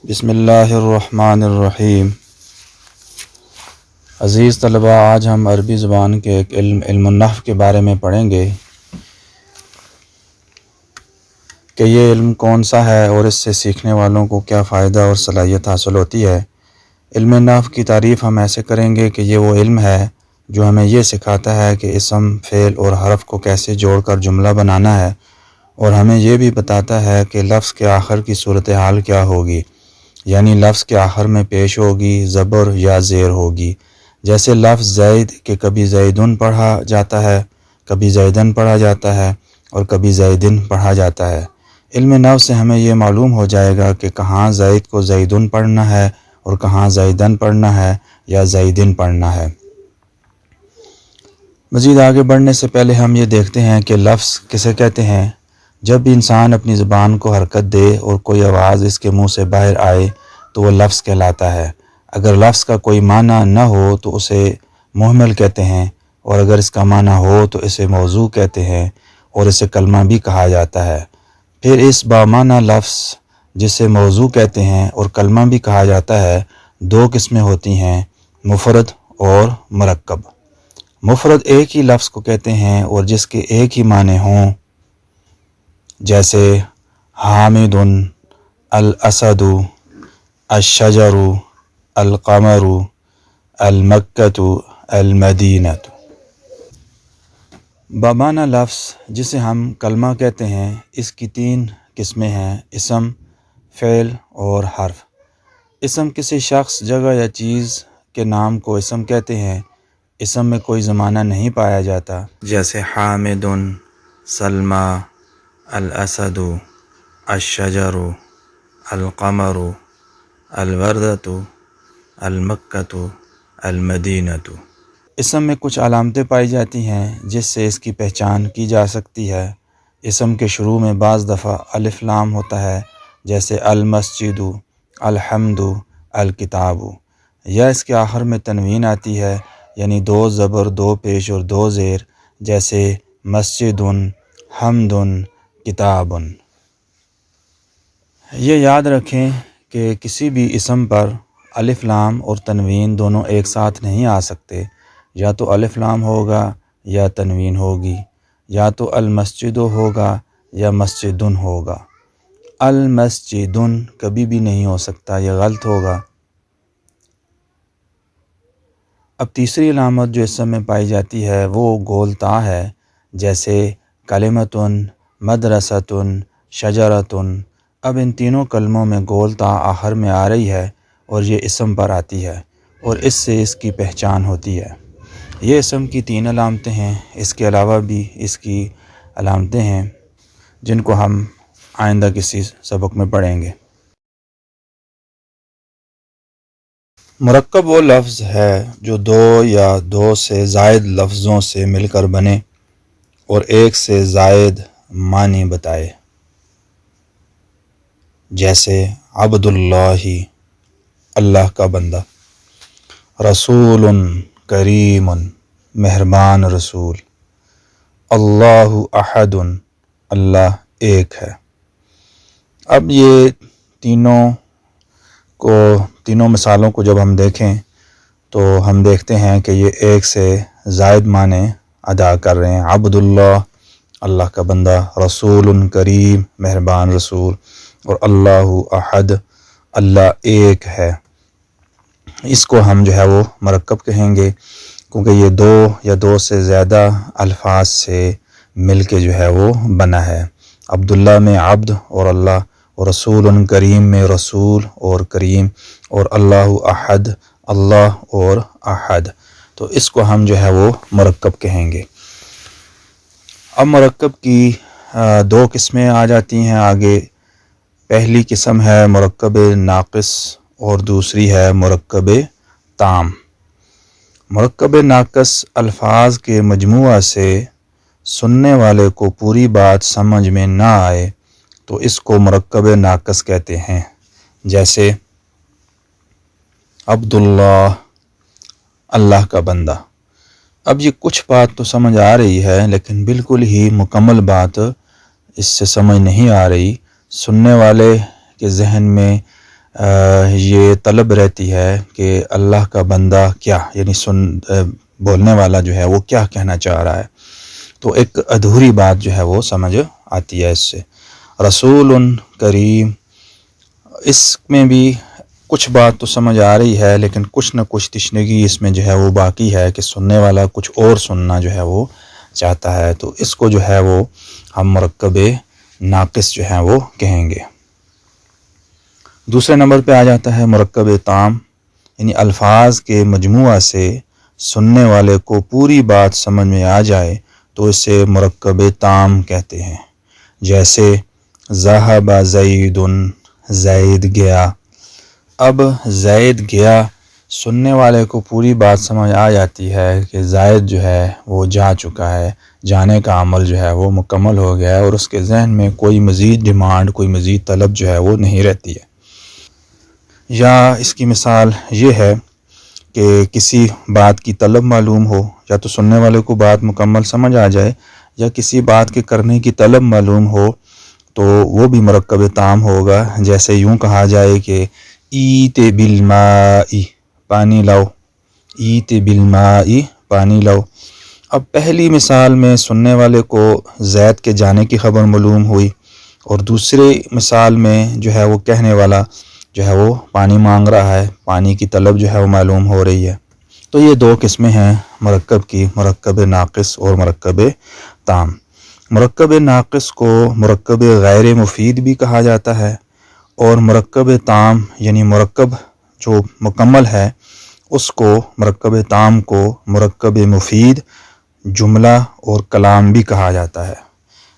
بسم اللہ الرحمن الرحیم۔ عزیز طلباء، آج ہم عربی زبان کے ایک علم النحو کے بارے میں پڑھیں گے کہ یہ علم کون سا ہے اور اس سے سیکھنے والوں کو کیا فائدہ اور صلاحیت حاصل ہوتی ہے۔ علم نحو کی تعریف ہم ایسے کریں گے کہ یہ وہ علم ہے جو ہمیں یہ سکھاتا ہے کہ اسم، فعل اور حرف کو کیسے جوڑ کر جملہ بنانا ہے، اور ہمیں یہ بھی بتاتا ہے کہ لفظ کے آخر کی صورتحال کیا ہوگی، یعنی لفظ کے آخر میں پیش ہوگی، زبر یا زیر ہوگی۔ جیسے لفظ زید کہ کبھی زیدن پڑھا جاتا ہے، کبھی زیدن پڑھا جاتا ہے اور کبھی زیدن پڑھا جاتا ہے۔ علم نحو سے ہمیں یہ معلوم ہو جائے گا کہ کہاں زید کو زیدن پڑھنا ہے اور کہاں زیدن پڑھنا ہے یا زیدن پڑھنا ہے۔ مزید آگے بڑھنے سے پہلے ہم یہ دیکھتے ہیں کہ لفظ کسے کہتے ہیں۔ جب بھی انسان اپنی زبان کو حرکت دے اور کوئی آواز اس کے منہ سے باہر آئے تو وہ لفظ کہلاتا ہے۔ اگر لفظ کا کوئی معنی نہ ہو تو اسے مہمل کہتے ہیں، اور اگر اس کا معنی ہو تو اسے موضوع کہتے ہیں اور اسے کلمہ بھی کہا جاتا ہے۔ پھر اس بامعنی لفظ جسے موضوع کہتے ہیں اور کلمہ بھی کہا جاتا ہے، دو قسمیں ہوتی ہیں، مفرد اور مرکب۔ مفرد ایک ہی لفظ کو کہتے ہیں اور جس کے ایک ہی معنی ہوں، جیسے حامد، الاسد، الشجر، القمر، المکۃ، المدینہ۔ بامعنی لفظ جسے ہم کلمہ کہتے ہیں، اس کی تین قسمیں ہیں، اسم، فعل اور حرف۔ اسم کسی شخص، جگہ یا چیز کے نام کو اسم کہتے ہیں۔ اسم میں کوئی زمانہ نہیں پایا جاتا، جیسے حامد، سلمى، الاسد، الشجر، القمر، الوردۃ، المکۃ، المدینہ۔ اسم میں کچھ علامتیں پائی جاتی ہیں جس سے اس کی پہچان کی جا سکتی ہے۔ اسم کے شروع میں بعض دفعہ الف لام ہوتا ہے، جیسے المسجد، الحمد، الکتاب، یا اس کے آخر میں تنوین آتی ہے، یعنی دو زبر، دو پیش اور دو زیر، جیسے مسجد، حمد، کتاب۔ یہ یاد رکھیں کہ کسی بھی اسم پر الف لام اور تنوین دونوں ایک ساتھ نہیں آ سکتے، یا تو الف لام ہوگا یا تنوین ہوگی، یا تو المسجد ہوگا یا مسجدن ہوگا۔ المسجدن کبھی بھی نہیں ہو سکتا، یہ غلط ہوگا۔ اب تیسری علامت جو اسم میں پائی جاتی ہے وہ گول تا ہے، جیسے کلمۃ، مدرسۃ، شجرۃ۔ اب ان تینوں کلموں میں گول تا آخر میں آ رہی ہے اور یہ اسم پر آتی ہے، اور اس سے اس کی پہچان ہوتی ہے۔ یہ اسم کی تین علامتیں ہیں۔ اس کے علاوہ بھی اس کی علامتیں ہیں جن کو ہم آئندہ کسی سبق میں پڑھیں گے۔ مرکب وہ لفظ ہے جو دو یا دو سے زائد لفظوں سے مل کر بنے اور ایک سے زائد معنی بتائے، جیسے عبد اللہ، اللہ کا بندہ، رسول کریم، مہربان رسول، اللہ احد، اللہ ایک ہے۔ اب یہ تینوں مثالوں کو جب ہم دیکھیں تو ہم دیکھتے ہیں کہ یہ ایک سے زائد معنی ادا کر رہے ہیں۔ عبد اللہ، اللہ کا بندہ، رسول کریم، مہربان رسول، اور اللہ احد، اللہ ایک ہے۔ اس کو ہم جو ہے وہ مرکب کہیں گے، کیونکہ یہ دو یا دو سے زیادہ الفاظ سے مل کے جو ہے وہ بنا ہے۔ عبداللہ میں عبد اور اللہ، اور رسول کریم میں رسول اور کریم، اور اللہ احد، اللہ اور احد، تو اس کو ہم جو ہے وہ مرکب کہیں گے۔ اب مرکب کی دو قسمیں آ جاتی ہیں آگے۔ پہلی قسم ہے مرکب ناقص اور دوسری ہے مرکب تام۔ مرکب ناقص الفاظ کے مجموعہ سے سننے والے کو پوری بات سمجھ میں نہ آئے تو اس کو مرکب ناقص کہتے ہیں، جیسے عبداللہ، اللہ کا بندہ۔ اب یہ کچھ بات تو سمجھ آ رہی ہے لیکن بالکل ہی مکمل بات اس سے سمجھ نہیں آ رہی۔ سننے والے کے ذہن میں یہ طلب رہتی ہے کہ اللہ کا بندہ کیا یعنی بولنے والا جو ہے وہ کیا کہنا چاہ رہا ہے، تو ایک ادھوری بات جو ہے وہ سمجھ آتی ہے اس سے۔ رسول کریم، اس میں بھی کچھ بات تو سمجھ آ رہی ہے، لیکن کچھ نہ کچھ تشنگی اس میں جو ہے وہ باقی ہے کہ سننے والا کچھ اور سننا جو ہے وہ چاہتا ہے، تو اس کو جو ہے وہ ہم مرکب ناقص جو ہے وہ کہیں گے۔ دوسرے نمبر پہ آ جاتا ہے مرکب تام، یعنی الفاظ کے مجموعہ سے سننے والے کو پوری بات سمجھ میں آ جائے تو اسے مرکب تام کہتے ہیں۔ جیسے ذہب زید، زید گیا۔ اب زید گیا، سننے والے کو پوری بات سمجھ آ جاتی ہے کہ زید جو ہے وہ جا چکا ہے، جانے کا عمل جو ہے وہ مکمل ہو گیا ہے، اور اس کے ذہن میں کوئی مزید ڈیمانڈ، کوئی مزید طلب جو ہے وہ نہیں رہتی ہے۔ یا اس کی مثال یہ ہے کہ کسی بات کی طلب معلوم ہو، یا تو سننے والے کو بات مکمل سمجھ آ جائے، یا کسی بات کے کرنے کی طلب معلوم ہو تو وہ بھی مرکب تام ہوگا۔ جیسے یوں کہا جائے کہ ایت بالماء، پانی لاؤ، ایت بالماء، پانی لاؤ۔ اب پہلی مثال میں سننے والے کو زید کے جانے کی خبر معلوم ہوئی، اور دوسری مثال میں جو ہے وہ کہنے والا جو ہے وہ پانی مانگ رہا ہے، پانی کی طلب جو ہے وہ معلوم ہو رہی ہے۔ تو یہ دو قسمیں ہیں مرکب کی، مرکب ناقص اور مرکب تام۔ مرکب ناقص کو مرکب غیر مفید بھی کہا جاتا ہے، اور مرکب تام یعنی مرکب جو مکمل ہے اس کو، مرکب تام کو مرکب مفید، جملہ اور کلام بھی کہا جاتا ہے۔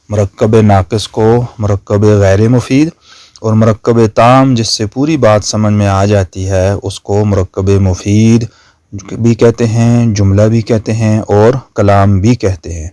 مرکب ناقص کو مرکب غیر مفید، اور مرکب تام جس سے پوری بات سمجھ میں آ جاتی ہے اس کو مرکب مفید بھی کہتے ہیں، جملہ بھی کہتے ہیں، اور کلام بھی کہتے ہیں۔